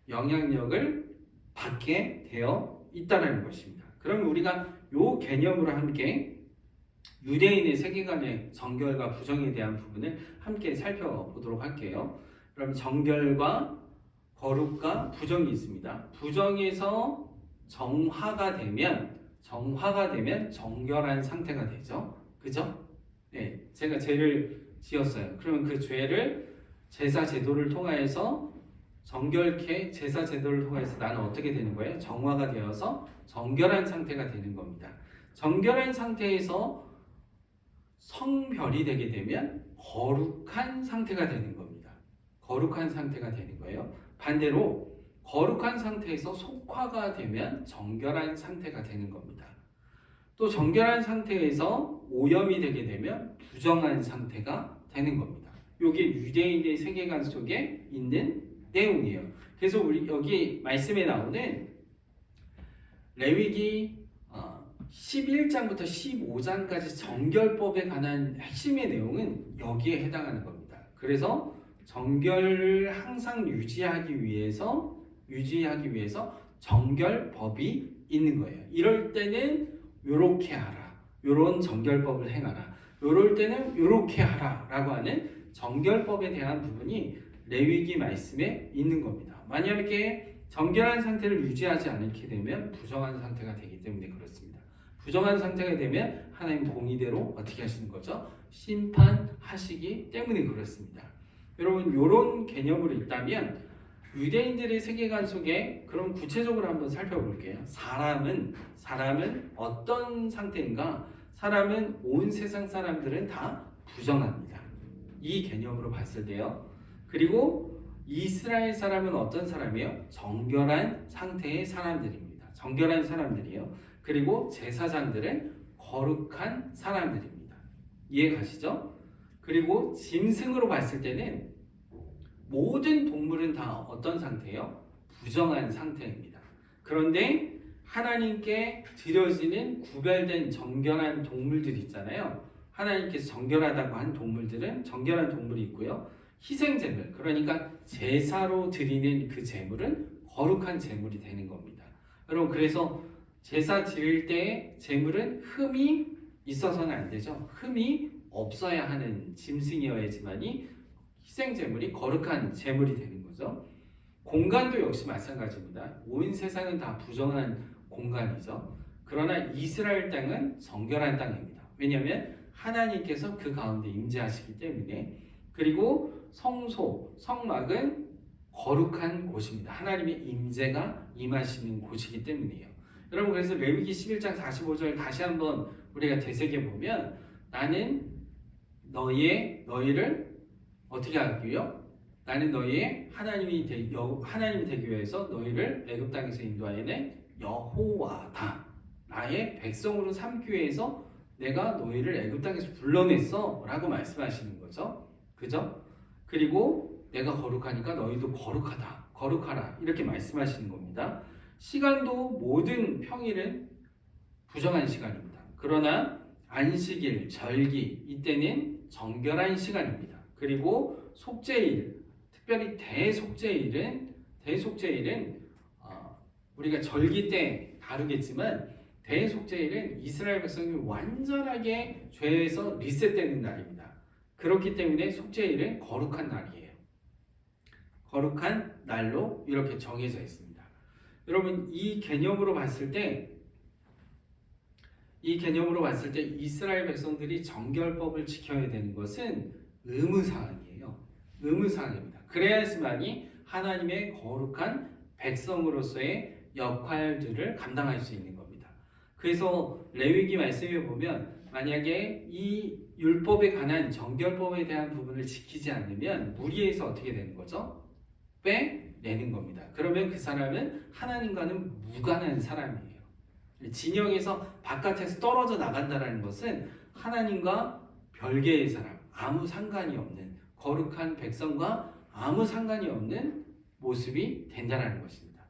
영향력을 받게 되어 있다는 것입니다. 그럼 우리가 이 개념으로 함께 유대인의 세계관의 정결과 부정에 대한 부분을 함께 살펴보도록 할게요. 그럼 정결과 거룩과 부정이 있습니다. 부정에서 정화가 되면 정결한 상태가 되죠. 그죠? 네, 제가 죄를 지었어요. 그러면 그 죄를 제사 제도를 통하여서 정결케 제사 제도를 통해서 나는 어떻게 되는 거예요? 정화가 되어서 정결한 상태가 되는 겁니다. 정결한 상태에서 성별이 되게 되면 거룩한 상태가 되는 겁니다. 거룩한 상태가 되는 거예요. 반대로 거룩한 상태에서 속화가 되면 정결한 상태가 되는 겁니다. 또 정결한 상태에서 오염이 되게 되면 부정한 상태가 되는 겁니다. 이게 유대인의 세계관 속에 있는 내용이에요. 그래서 우리 여기 말씀에 나오는 레위기 11장부터 15장까지 정결법에 관한 핵심의 내용은 여기에 해당하는 겁니다. 그래서 정결을 항상 유지하기 위해서 정결법이 있는 거예요. 이럴 때는 요렇게 하라. 요런 정결법을 행하라. 요럴 때는 요렇게 하라. 라고 하는 정결법에 대한 부분이 레위기 말씀에 있는 겁니다. 만약에 정결한 상태를 유지하지 않게 되면 부정한 상태가 되기 때문에 그렇습니다. 부정한 상태가 되면 하나님 공의대로 어떻게 하시는 거죠? 심판하시기 때문에 그렇습니다. 여러분 이런 개념으로 있다면 유대인들의 세계관 속에 그럼 구체적으로 한번 살펴볼게요. 사람은 어떤 상태인가? 사람은 온 세상 사람들은 다 부정합니다. 이 개념으로 봤을 때요. 그리고 이스라엘 사람은 어떤 사람이에요? 정결한 상태의 사람들입니다. 정결한 사람들이에요. 그리고 제사장들은 거룩한 사람들입니다. 이해 가시죠? 그리고 짐승으로 봤을 때는 모든 동물은 다 어떤 상태예요? 부정한 상태입니다. 그런데 하나님께 드려지는 구별된 정결한 동물들이 있잖아요. 하나님께서 정결하다고 한 동물들은 정결한 동물이 있고요. 희생제물, 그러니까 제사로 드리는 그 제물은 거룩한 제물이 되는 겁니다. 여러분 그래서 제사 드릴 때 제물은 흠이 있어서는 안 되죠. 흠이 없어야 하는 짐승이어야지만이 희생제물이 거룩한 제물이 되는 거죠. 공간도 역시 마찬가지입니다. 온 세상은 다 부정한 공간이죠. 그러나 이스라엘 땅은 정결한 땅입니다. 왜냐하면 하나님께서 그 가운데 임재하시기 때문에. 그리고 성소, 성막은 거룩한 곳입니다. 하나님의 임재가 임하시는 곳이기 때문이에요. 여러분 그래서 레위기 11장 45절 다시 한번 우리가 되새겨보면 나는 너희를 어떻게 하기요? 나는 너희의 하나님이 되기 위해서 너희를 애굽 땅에서 인도하여낸 여호와다. 나의 백성으로 삼기 위해서 내가 너희를 애굽 땅에서 불러냈어 라고 말씀하시는 거죠. 그죠? 그리고 내가 거룩하니까 너희도 거룩하라 이렇게 말씀하시는 겁니다. 시간도 모든 평일은 부정한 시간입니다. 그러나 안식일, 절기 이때는 정결한 시간입니다. 그리고 속죄일, 특별히 대속죄일은 우리가 절기 때 다루겠지만 대속죄일은 이스라엘 백성이 완전하게 죄에서 리셋되는 날입니다. 그렇기 때문에 속죄일은 거룩한 날이에요. 거룩한 날로 이렇게 정해져 있습니다. 여러분 이 개념으로 봤을 때 이스라엘 백성들이 정결법을 지켜야 되는 것은 의무사항이에요. 의무사항입니다. 그래야지만이 하나님의 거룩한 백성으로서의 역할들을 감당할 수 있는 겁니다. 그래서 레위기 말씀에 보면 만약에 이 율법에 관한 정결법에 대한 부분을 지키지 않으면 무리에서 어떻게 되는 거죠? 빼내는 겁니다. 그러면 그 사람은 하나님과는 무관한 사람이에요. 진영에서 바깥에서 떨어져 나간다는 것은 하나님과 별개의 사람, 아무 상관이 없는 거룩한 백성과 아무 상관이 없는 모습이 된다는 것입니다.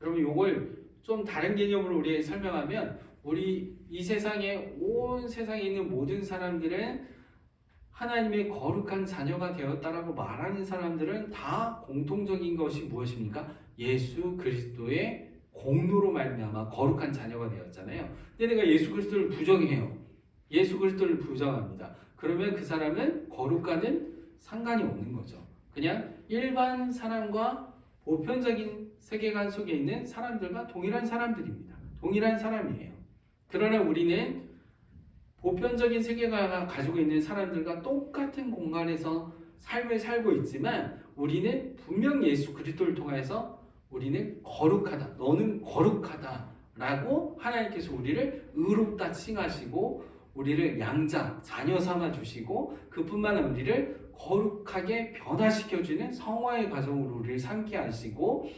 여러분 이걸 좀 다른 개념으로 우리 설명하면 우리 이 세상에 온 세상에 있는 모든 사람들은 하나님의 거룩한 자녀가 되었다라고 말하는 사람들은 다 공통적인 것이 무엇입니까? 예수 그리스도의 공로로 말미암아 거룩한 자녀가 되었잖아요. 근데 내가 예수 그리스도를 부정해요. 예수 그리스도를 부정합니다. 그러면 그 사람은 거룩과는 상관이 없는 거죠. 그냥 일반 사람과 보편적인 세계관 속에 있는 사람들과 동일한 사람들입니다. 동일한 사람이에요. 그러나 우리는 보편적인 세계관을 가지고 있는 사람들과 똑같은 공간에서 삶을 살고 있지만 우리는 분명 예수 그리스도를 통해서 우리는 거룩하다. 너는 거룩하다. 라고 하나님께서 우리를 의롭다 칭하시고 우리를 양자, 자녀 삼아 주시고 그뿐만 아니라 우리를 거룩하게 변화시켜주는 성화의 과정으로 우리를 삼게 하시고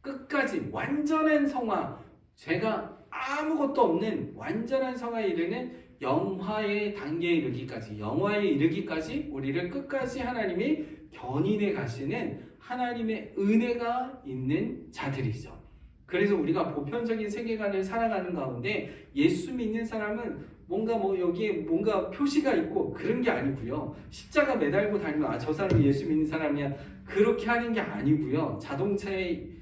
끝까지 완전한 성화, 죄가 아무것도 없는 완전한 성화에 이르는 영화의 단계에 이르기까지, 영화에 이르기까지 우리를 끝까지 하나님이 견인해 가시는 하나님의 은혜가 있는 자들이죠. 그래서 우리가 보편적인 세계관을 살아가는 가운데 예수 믿는 사람은 뭔가 여기에 뭔가 표시가 있고 그런 게 아니고요. 십자가 매달고 다니면 저 사람이 예수 믿는 사람이야. 그렇게 하는 게 아니고요. 자동차에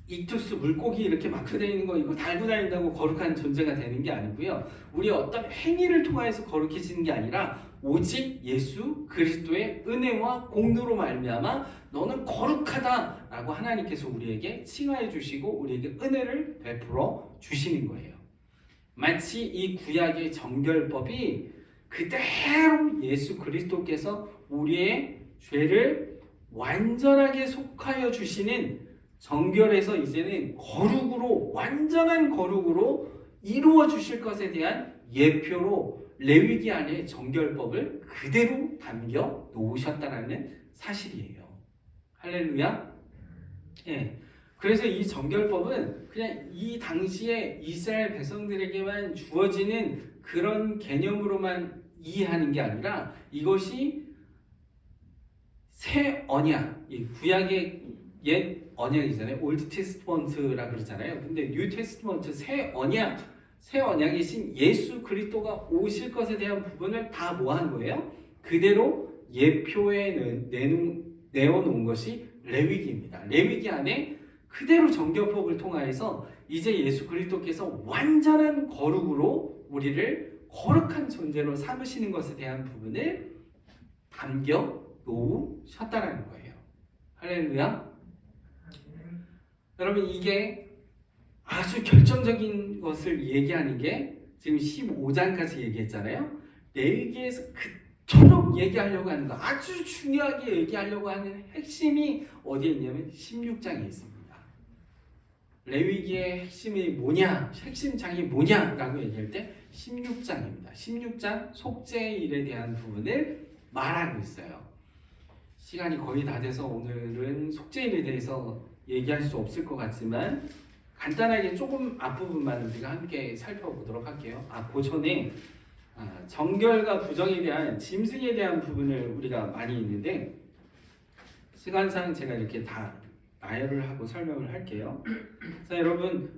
이투스 물고기 이렇게 마크되어 있는 거 이거 달고 다닌다고 거룩한 존재가 되는 게 아니고요. 우리 어떤 행위를 통해서 거룩해지는 게 아니라 오직 예수 그리스도의 은혜와 공로로 말미암아 너는 거룩하다라고 하나님께서 우리에게 칭하해 주시고 우리에게 은혜를 베풀어 주시는 거예요. 마치 이 구약의 정결법이 그대로 예수 그리스도께서 우리의 죄를 완전하게 속하여 주시는 정결해서 이제는 거룩으로 완전한 거룩으로 이루어 주실 것에 대한 예표로 레위기 안에 정결법을 그대로 담겨 놓으셨다라는 사실이에요. 할렐루야. 예. 그래서 이 정결법은 그냥 이 당시에 이스라엘 백성들에게만 주어지는 그런 개념으로만 이해하는 게 아니라 이것이 새 언약, 이 구약의 옛 언약이잖아요. 올드 테스트먼트라 그러잖아요. 근데 뉴 테스트먼트 새 언약이신 예수 그리스도가 오실 것에 대한 부분을 다 뭐 한 거예요? 그대로 예표에 내어놓은 것이 레위기입니다. 레위기 안에 그대로 정결법을 통하여서 이제 예수 그리스도께서 완전한 거룩으로 우리를 거룩한 존재로 삼으시는 것에 대한 부분을 담겨 놓으셨다라는 거예요. 할렐루야. 여러분 이게 아주 결정적인 것을 얘기하는 게 지금 15장까지 얘기했잖아요. 레위기에서 그토록 얘기하려고 하는 거 아주 중요하게 얘기하려고 하는 핵심이 어디에 있냐면 16장에 있습니다. 레위기의 핵심이 뭐냐, 핵심장이 뭐냐라고 얘기할 때 16장입니다. 16장 속죄일에 대한 부분을 말하고 있어요. 시간이 거의 다 돼서 오늘은 속죄일에 대해서 얘기할 수 없을 것 같지만 간단하게 조금 앞부분만 우리가 함께 살펴보도록 할게요. 그 전에 정결과 부정에 대한 짐승에 대한 부분을 우리가 많이 있는데 시간상 제가 이렇게 다 나열을 하고 설명을 할게요. 자, 여러분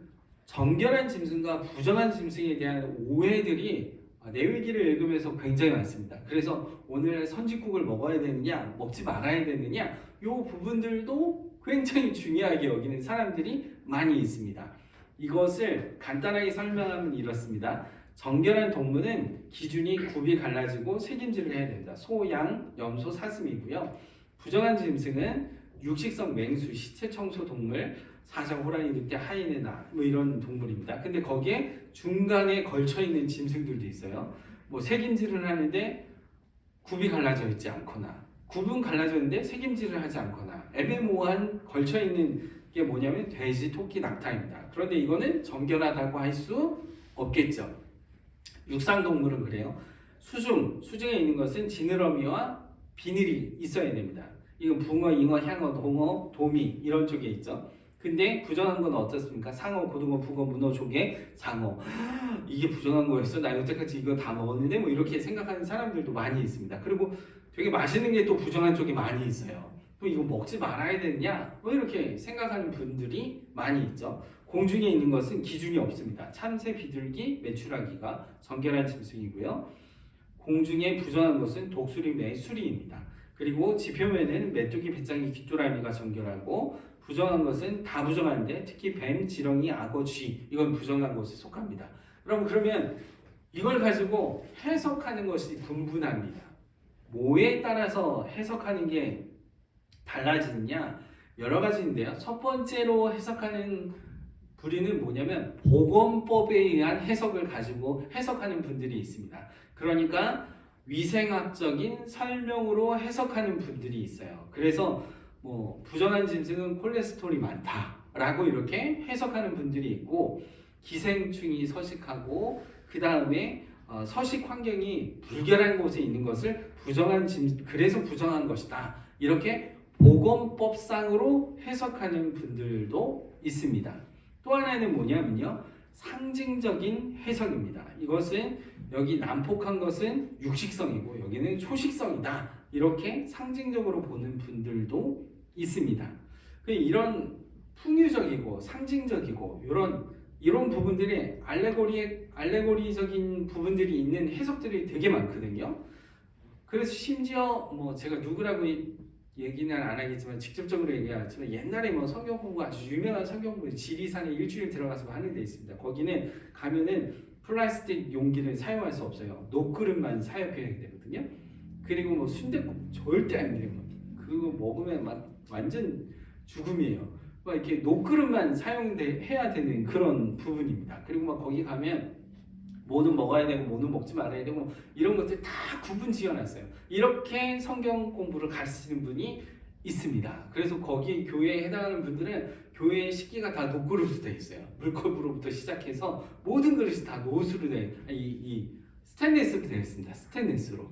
정결한 짐승과 부정한 짐승에 대한 오해들이 레위기를 읽으면서 굉장히 많습니다. 그래서 오늘 선지국을 먹어야 되느냐 먹지 말아야 되느냐 이 부분들도 굉장히 중요하게 여기는 사람들이 많이 있습니다. 이것을 간단하게 설명하면 이렇습니다. 정결한 동물은 기준이 굽이 갈라지고 색임질을 해야 됩니다. 소, 양, 염소, 사슴이고요. 부정한 짐승은 육식성 맹수, 시체 청소 동물, 사자, 호랑이, 늑대, 하이에나 뭐 이런 동물입니다. 근데 거기에 중간에 걸쳐 있는 짐승들도 있어요. 뭐 색임질을 하는데 굽이 갈라져 있지 않거나 구분 갈라졌는데 책임질을 하지 않거나 애매모호한 걸쳐있는 게 뭐냐면 돼지, 토끼, 낙타입니다. 그런데 이거는 정결하다고 할 수 없겠죠. 육상동물은 그래요. 수중에 있는 것은 지느러미와 비늘이 있어야 됩니다. 이건 붕어, 잉어, 향어, 동어, 도미 이런 쪽에 있죠. 근데 부정한 건 어떻습니까? 상어, 고등어, 북어, 문어, 조개, 장어. 이게 부정한 거였어? 나 여태까지 이거 다 먹었는데? 뭐 이렇게 생각하는 사람들도 많이 있습니다. 그리고 되게 맛있는 게 또 부정한 쪽이 많이 있어요. 또 이거 먹지 말아야 되느냐? 뭐 이렇게 생각하는 분들이 많이 있죠. 공중에 있는 것은 기준이 없습니다. 참새, 비둘기, 메추라기가 정결한 짐승이고요. 공중에 부정한 것은 독수리, 매, 수리입니다. 그리고 지표면에는 메뚜기, 배짱이, 귀뚜라미가 정결하고 부정한 것은 다 부정한데 특히 뱀, 지렁이, 악어, 쥐 이건 부정한 것에 속합니다. 그러면 이걸 가지고 해석하는 것이 분분합니다. 뭐에 따라서 해석하는 게 달라지느냐? 여러 가지인데요. 첫 번째로 해석하는 부류는 뭐냐면 보건법에 의한 해석을 가지고 해석하는 분들이 있습니다. 그러니까 위생학적인 설명으로 해석하는 분들이 있어요. 그래서 뭐 부정한 짐승은 콜레스테롤이 많다라고 이렇게 해석하는 분들이 있고 기생충이 서식하고 그 다음에 서식 환경이 불결한 곳에 있는 것을 부정한 짐승 그래서 부정한 것이다 이렇게 보건법상으로 해석하는 분들도 있습니다. 또 하나는 뭐냐면요 상징적인 해석입니다. 이것은 여기 난폭한 것은 육식성이고 여기는 초식성이다 이렇게 상징적으로 보는 분들도 있습니다. 이런 풍유적이고 상징적이고 이런 부분들이 알레고리적인 부분들이 있는 해석들이 되게 많거든요. 그래서 심지어 뭐 제가 누구라고 얘기는 안 하겠지만 직접적으로 얘기하지만 옛날에 뭐 성경 공부 아주 유명한 성경 공부 지리산에 일주일 들어가서 하는 데 있습니다. 거기는 가면은 플라스틱 용기를 사용할 수 없어요. 녹그릇만 사용해야 되거든요. 그리고 뭐 순댓국 절대 안 돼요. 그거 먹으면 막 완전 죽음이에요. 막 이렇게 녹그릇만 사용해야 되는 그런 부분입니다. 그리고 막 거기 가면 뭐는 먹어야 되고 뭐는 먹지 말아야 되고 이런 것들 다 구분 지어놨어요. 이렇게 성경 공부를 가르치는 분이 있습니다. 그래서 거기 교회에 해당하는 분들은 교회의 식기가 다 녹그릇으로 되어 있어요. 물컵으로부터 시작해서 모든 그릇이 다 노수로 이 스테인리스로 되어 있습니다. 스테인리스로.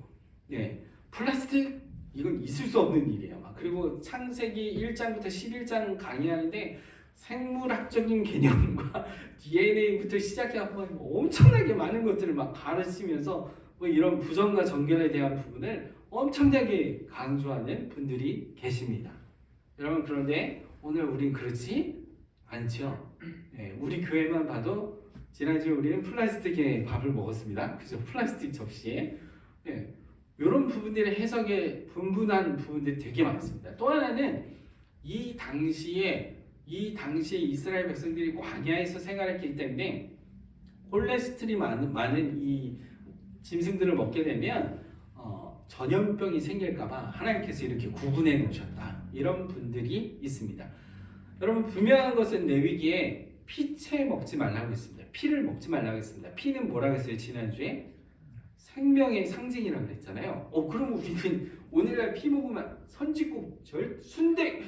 네, 플라스틱 이건 있을 수 없는 일이에요. 그리고 창세기 1장부터 11장 강의하는데 생물학적인 개념과 DNA부터 시작해서 엄청나게 많은 것들을 막 가르치면서 뭐 이런 부정과 정결에 대한 부분을 엄청나게 강조하는 분들이 계십니다. 여러분 그런데 오늘 우린 그렇지 않죠. 네, 우리 교회만 봐도 지난주에 우리는 플라스틱에 밥을 먹었습니다. 그죠? 플라스틱 접시에. 네, 이런 부분들의 해석에 분분한 부분들이 되게 많습니다. 또 하나는 이 당시에 이스라엘 백성들이 광야에서 생활했기 때문에 콜레스테롤이 많은 이 짐승들을 먹게 되면 전염병이 생길까봐 하나님께서 이렇게 구분해 놓으셨다. 이런 분들이 있습니다. 여러분 분명한 것은 레위기에 피채 먹지 말라고 했습니다. 피를 먹지 말라고 했습니다. 피는 뭐라고 했어요? 지난주에 생명의 상징이라고 그랬잖아요. 그럼 우리는 오늘날 피 먹으면 선지국, 순대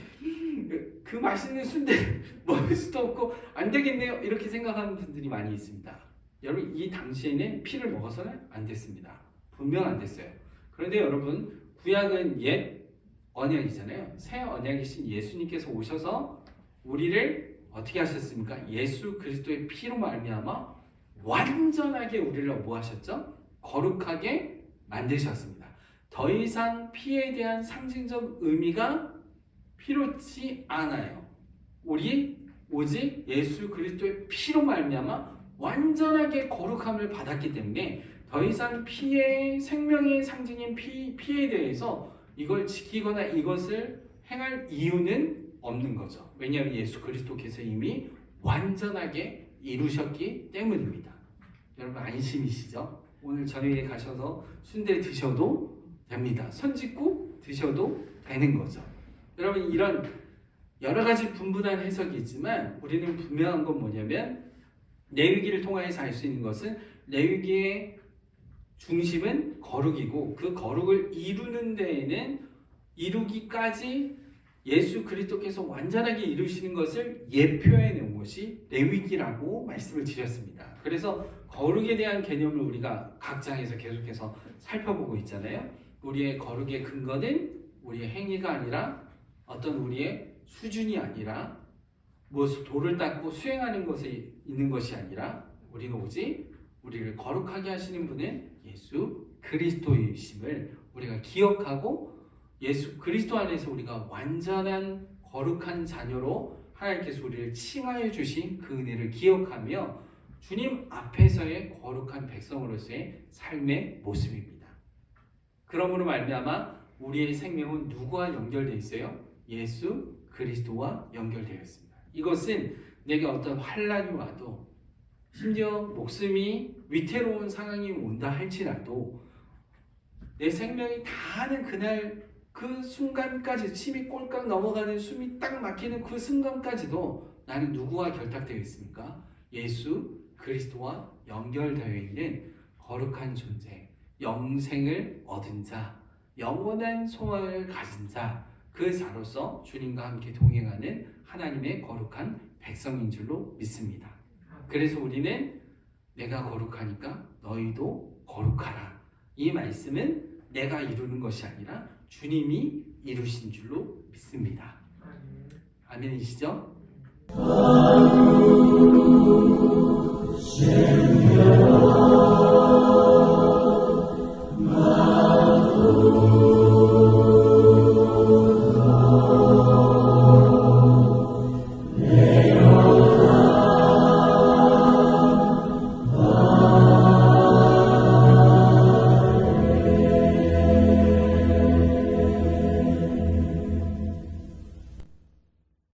그 맛있는 순대 먹을 수도 없고 안 되겠네요. 이렇게 생각하는 분들이 많이 있습니다. 여러분 이 당시에는 피를 먹어서는 안 됐습니다. 분명 안 됐어요. 그런데 여러분 구약은 옛 언약이잖아요. 새 언약이신 예수님께서 오셔서 우리를 어떻게 하셨습니까? 예수 그리스도의 피로 말미암아 완전하게 우리를 뭐 하셨죠? 거룩하게 만드셨습니다. 더 이상 피에 대한 상징적 의미가 필요치 않아요. 우리 오직 예수 그리스도의 피로 말미암아 완전하게 거룩함을 받았기 때문에 더 이상 피의 생명의 상징인 피에 대해서 이걸 지키거나 이것을 행할 이유는 없는 거죠. 왜냐하면 예수 그리스도께서 이미 완전하게 이루셨기 때문입니다. 여러분 안심이시죠? 오늘 저녁에 가셔서 순대 드셔도 됩니다. 선짓국 드셔도 되는 거죠. 여러분 이런 여러 가지 분분한 해석이 있지만 우리는 분명한 건 뭐냐면 레위기를 통해서 알 수 있는 것은 레위기의 중심은 거룩이고 그 거룩을 이루는 데에는 이루기까지 예수 그리스도께서 완전하게 이루시는 것을 예표해 놓은 것이 레위기라고 말씀을 드렸습니다. 그래서 거룩에 대한 개념을 우리가 각 장에서 계속해서 살펴보고 있잖아요. 우리의 거룩의 근거는 우리의 행위가 아니라 어떤 우리의 수준이 아니라 무엇을 돌을 닦고 수행하는 것에 있는 것이 아니라 우리는 오직 우리를 거룩하게 하시는 분은 예수 그리스도이심을 우리가 기억하고 예수 그리스도 안에서 우리가 완전한 거룩한 자녀로 하나님께서 우리를 칭하여 주신 그 은혜를 기억하며 주님 앞에서의 거룩한 백성으로서의 삶의 모습입니다. 그러므로 말미암아 우리의 생명은 누구와 연결되어 있어요? 예수 그리스도와 연결되어 있습니다. 이것은 내게 어떤 환난이 와도 심지어 목숨이 위태로운 상황이 온다 할지라도 내 생명이 다하는 그날 그 순간까지 침이 꼴깍 넘어가는 숨이 딱 막히는 그 순간까지도 나는 누구와 결탁되어 있습니까? 예수 그리스도와 연결되어 있는 거룩한 존재, 영생을 얻은 자, 영원한 소망을 가진 자, 그 자로서 주님과 함께 동행하는 하나님의 거룩한 백성인 줄로 믿습니다. 그래서 우리는 내가 거룩하니까 너희도 거룩하라. 이 말씀은 내가 이루는 것이 아니라 주님이 이루신 줄로 믿습니다. 아멘이시죠?